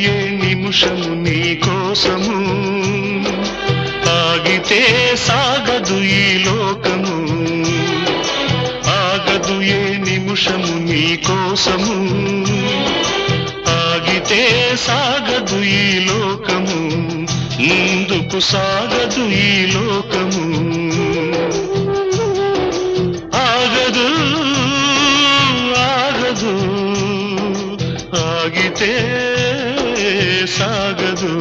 ఏ నిమిషము నీ కోసము ఆగితే సాగదు ఈ లోకము ఆగదు ఏ నిమిషము నీ కోసము ఆగితే సాగదు ఈ లోకము ముందుకు సాగదు ఈ లోకము ఆగదు ఆగదు ఆగితే సాగదు